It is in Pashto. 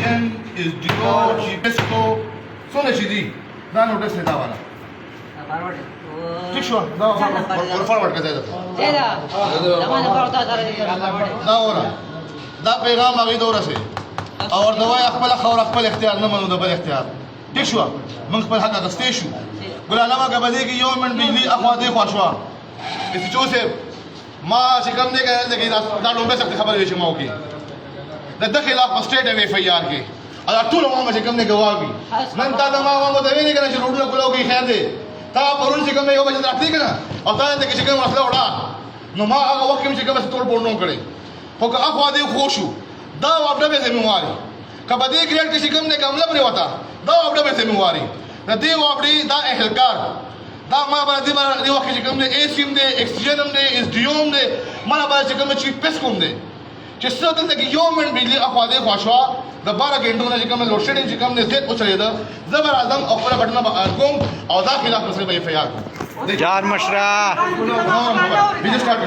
oxygen is due cheapesco څونه چې دي دا نوټس نه دا والا ٹھیک شو دا فارورډ کړه دا ورا دا پیغام هغه دوره سي او ورته وای خپل اختیار نه منو د بل اختیار ٹھیک شو موږ خپل حق اخستې شو ګل علامه کبدی کې یو منټ بجلی اخوا دې خوا شو اس چوسه ما چې کوم دې کړل دا لومبه څخه خبرې شي ما وکي د خلاف سټیټ اف ای آر کې دا ټول عوام چې کوم نه گواهي نن تا دا ما مو ته ویلې کنه چې روډو کولو کې خیر دی تا پرون چې کوم یو بجې راځي کنه او تا دې چې کوم مسله وړه نو ما هغه وخت چې کوم څه ټول پورنو کړي خو که اخوا دې خوشو دا واپډه به ذمہواری کبدی کریټ کې کوم نه کوم لپاره وتا دا واپډه به ذمہواری د دې واپډي دا اهلکار دا ما باندې دی وخت چې کوم نه ایسیم دی اکسیجن دی اس ډیوم دی ما باندې چې کوم چې پس کوم دی چې څه دلته کې یو منټ بجلی اخوا دې خوشوا د 12 غنټو نه چې کوم لوډ شیډینګ چې کوم نه زیات اوچلې ده زبر اعظم او خپل بټنه کوم او دا خلاف مسله به فیار جار مشرا بيجي ستارت